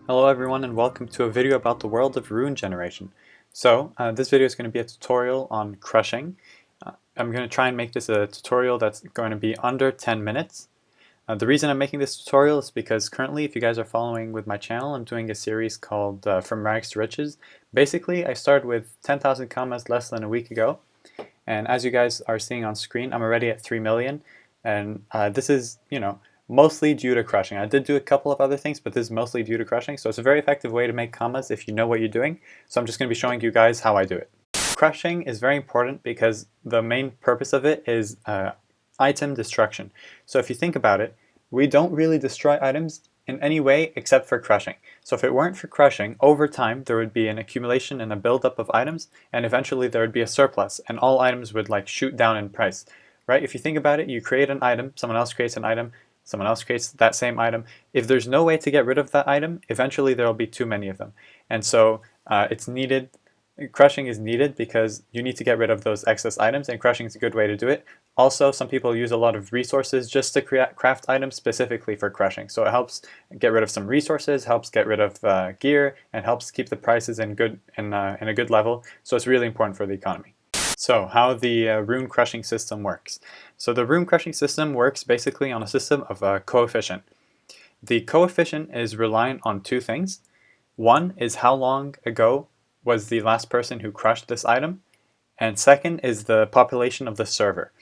Hello everyone and welcome to a video about the world of rune generation. So this video is going to be a tutorial on crushing. I'm going to try and make this a tutorial that's going to be under 10 minutes. The reason I'm making this tutorial is because currently, if you guys are following with my channel, I'm doing a series called From Rags to Riches. Basically, I started with 10,000 commas less than a week ago, and as you guys are seeing on screen, I'm already at 3 million, and this is, mostly due to crushing. I did do a couple of other things, but this is mostly due to crushing, so it's a very effective way to make commas if you know what you're doing. So I'm just going to be showing you guys how I do it. Crushing is very important because the main purpose of it is item destruction. So if you think about it, we don't really destroy items in any way except for crushing. So if it weren't for crushing, over time there would be an accumulation and a buildup of items, and eventually there would be a surplus, and all items would like shoot down in price. Right? If you think about it, you create an item, someone else creates an item, someone else creates that same item. If there's no way to get rid of that item, eventually there will be too many of them. And so it's needed, crushing is needed because you need to get rid of those excess items, and crushing is a good way to do it. Also, some people use a lot of resources just to craft items specifically for crushing. So it helps get rid of some resources, helps get rid of gear, and helps keep the prices in a good level. So it's really important for the economy. So how the rune crushing system works. So the rune crushing system works basically on a system of a coefficient. The coefficient is reliant on two things. One is how long ago was the last person who crushed this item, and second is the population of the server.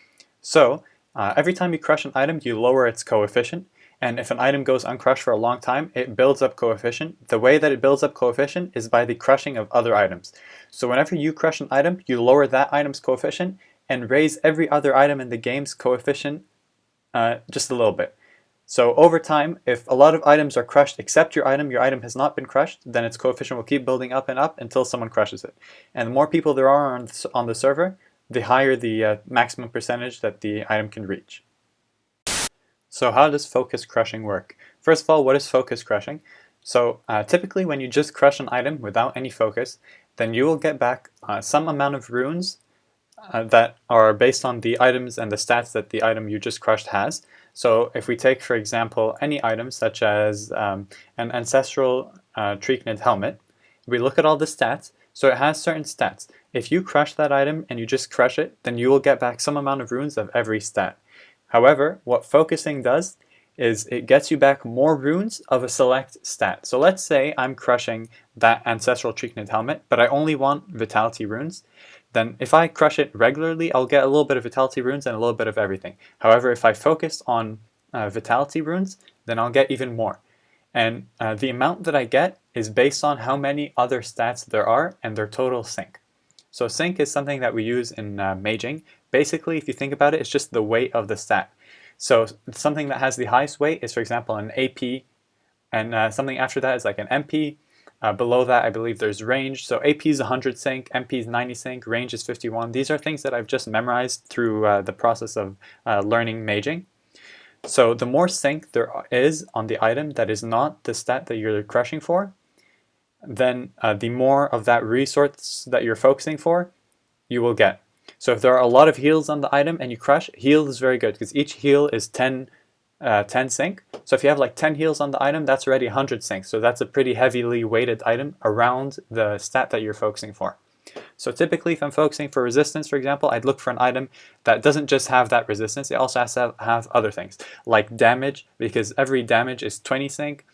So every time you crush an item, you lower its coefficient, and if an item goes uncrushed for a long time, it builds up coefficient. The way that it builds up coefficient is by the crushing of other items. So whenever you crush an item, you lower that item's coefficient and raise every other item in the game's coefficient just a little bit. So over time, if a lot of items are crushed except your item has not been crushed, then its coefficient will keep building up and up until someone crushes it. And the more people there are on the server, the higher the maximum percentage that the item can reach. So how does focus crushing work? First of all, what is focus crushing? So typically when you just crush an item without any focus, then you will get back some amount of runes that are based on the items and the stats that the item you just crushed has. So if we take, for example, any item such as an ancestral Treeknid helmet, we look at all the stats, so it has certain stats. If you crush that item and you just crush it, then you will get back some amount of runes of every stat. However, what focusing does is it gets you back more runes of a select stat. So let's say I'm crushing that ancestral Treeknid helmet, but I only want vitality runes. Then if I crush it regularly, I'll get a little bit of vitality runes and a little bit of everything. However, if I focus on vitality runes, then I'll get even more. And the amount that I get is based on how many other stats there are and their total sync. So sync is something that we use in maging. Basically, if you think about it, it's just the weight of the stat. So something that has the highest weight is, for example, an AP, and something after that is like an MP. Below that, I believe there's range. So AP is 100 sync, MP is 90 sync, range is 51. These are things that I've just memorized through the process of learning maging. So the more sync there is on the item that is not the stat that you're crushing for, then the more of that resource that you're focusing for, you will get. So if there are a lot of heals on the item and you crush, heal is very good because each heal is 10 sync. So if you have like 10 heals on the item, that's already 100 sync. So that's a pretty heavily weighted item around the stat that you're focusing for. So typically if I'm focusing for resistance, for example, I'd look for an item that doesn't just have that resistance, it also has to have other things like damage, because every damage is 20 sync.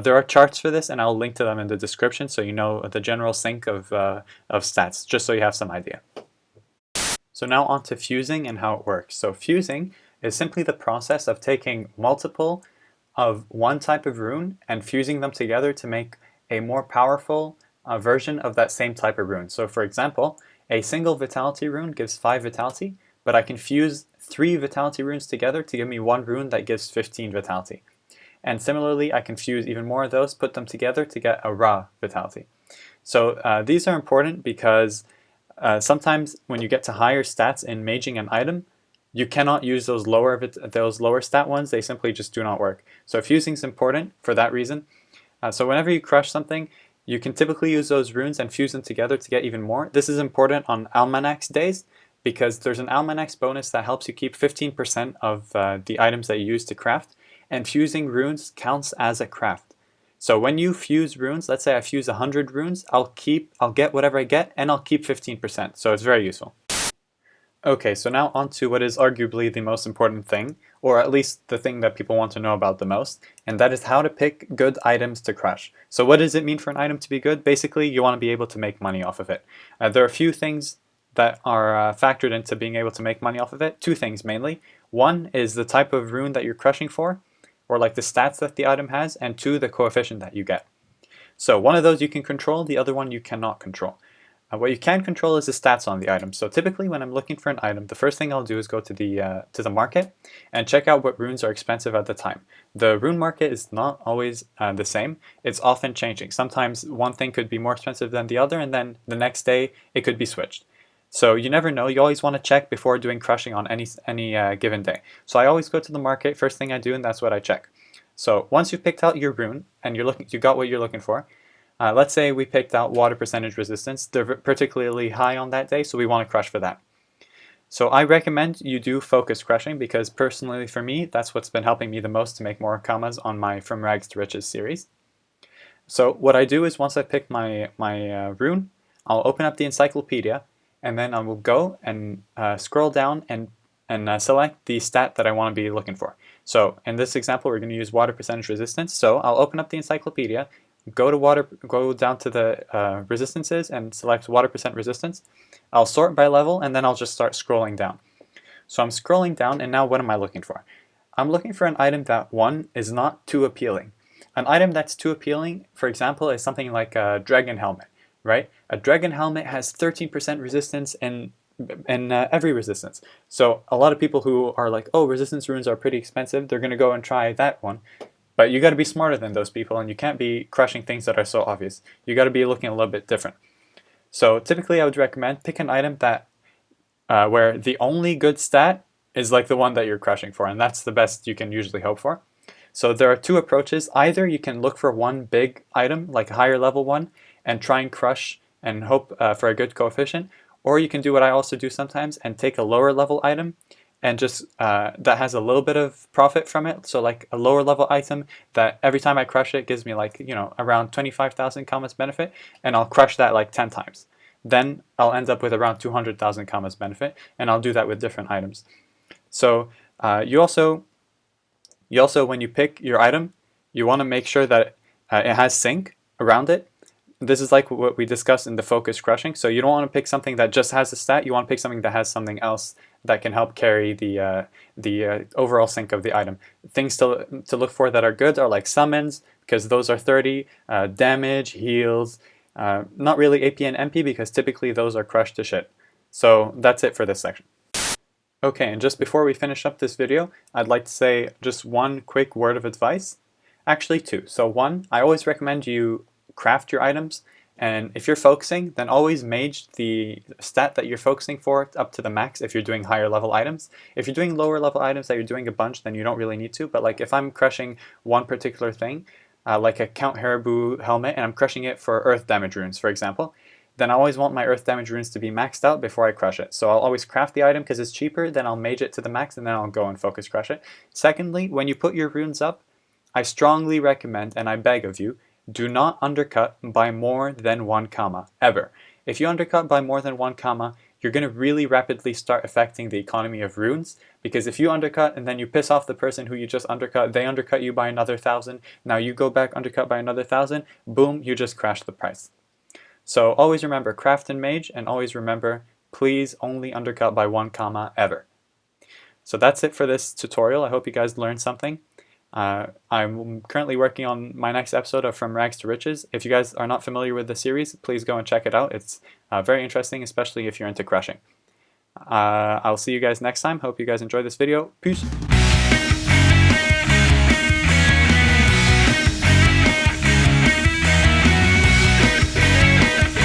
There are charts for this and I'll link to them in the description so you know the general sync of stats, just so you have some idea. So now on to fusing and how it works. So fusing is simply the process of taking multiple of one type of rune and fusing them together to make a more powerful version of that same type of rune. So for example, a single vitality rune gives 5 vitality, but I can fuse 3 vitality runes together to give me one rune that gives 15 vitality. And similarly, I can fuse even more of those, put them together to get a raw vitality. So these are important because sometimes when you get to higher stats in maging an item, you cannot use those lower stat ones. They simply just do not work. So fusing is important for that reason. So whenever you crush something, you can typically use those runes and fuse them together to get even more. This is important on Almanax days because there's an Almanax bonus that helps you keep 15% of the items that you use to craft, and fusing runes counts as a craft. So when you fuse runes, let's say I fuse 100 runes, I'll get whatever I get, and I'll keep 15%. So it's very useful. Okay, so now on to what is arguably the most important thing, or at least the thing that people want to know about the most, and that is how to pick good items to crush. So what does it mean for an item to be good? Basically, you want to be able to make money off of it. There are a few things that are factored into being able to make money off of it. Two things mainly. One is the type of rune that you're crushing for, or like the stats that the item has, and two, the coefficient that you get. So one of those you can control, the other one you cannot control. What you can control is the stats on the item. So typically when I'm looking for an item, the first thing I'll do is go to the market and check out what runes are expensive at the time. The rune market is not always the same. It's often changing. Sometimes one thing could be more expensive than the other, and then the next day it could be switched. So you never know. You always want to check before doing crushing on any given day. So I always go to the market, first thing I do, and that's what I check. So once you've picked out your rune and you got what you're looking for, let's say we picked out water percentage resistance. They're particularly high on that day, so we want to crush for that. So I recommend you do focus crushing because personally for me, that's what's been helping me the most to make more commas on my From Rags to Riches series. So what I do is once I pick my rune, I'll open up the encyclopedia, and then I will go and scroll down and select the stat that I want to be looking for. So in this example, we're going to use water percentage resistance. So I'll open up the encyclopedia, go down to the resistances and select water percent resistance. I'll sort by level, and then I'll just start scrolling down. So I'm scrolling down, and now what am I looking for? I'm looking for an item that, one, is not too appealing. An item that's too appealing, for example, is something like a dragon helmet, right? A dragon helmet has 13% resistance in every resistance. So a lot of people who are like, oh, resistance runes are pretty expensive, they're going to go and try that one. But you got to be smarter than those people, and you can't be crushing things that are so obvious. You got to be looking a little bit different. So typically I would recommend pick an item that where the only good stat is like the one that you're crushing for, and that's the best you can usually hope for. So there are two approaches. Either you can look for one big item, like a higher level one, and try and crush and hope for a good coefficient, or you can do what I also do sometimes and take a lower level item and just that has a little bit of profit from it. So like a lower level item that every time I crush it gives me like, you know, around 25,000 commas benefit, and I'll crush that like 10 times. Then I'll end up with around 200,000 commas benefit, and I'll do that with different items. So you also when you pick your item, you want to make sure that it has sync around it. This is like what we discussed in the focus crushing. So you don't want to pick something that just has a stat. You want to pick something that has something else that can help carry the overall sync of the item. Things to look for that are good are like summons, because those are 30, damage, heals, not really AP and MP because typically those are crushed to shit. So that's it for this section. Okay, and just before we finish up this video, I'd like to say just one quick word of advice. Actually two. So one, I always recommend you craft your items, and if you're focusing, then always mage the stat that you're focusing for up to the max if you're doing higher level items. If you're doing lower level items that you're doing a bunch, then you don't really need to, but like if I'm crushing one particular thing, like a Count Haribo helmet, and I'm crushing it for earth damage runes, for example, then I always want my earth damage runes to be maxed out before I crush it. So I'll always craft the item because it's cheaper, then I'll mage it to the max, and then I'll go and focus crush it. Secondly, when you put your runes up, I strongly recommend, and I beg of you, do not undercut by more than 1 comma, ever. If you undercut by more than 1 comma, you're going to really rapidly start affecting the economy of runes, because if you undercut and then you piss off the person who you just undercut, they undercut you by another 1,000, now you go back undercut by another 1,000, boom, you just crash the price. So always remember craft and mage, and always remember, please only undercut by 1 comma, ever. So that's it for this tutorial. I hope you guys learned something. I'm currently working on my next episode of From Rags to Riches. If you guys are not familiar with the series, please go and check it out. It's very interesting, especially if you're into crushing. I'll see you guys next time. Hope you guys enjoyed this video. Peace!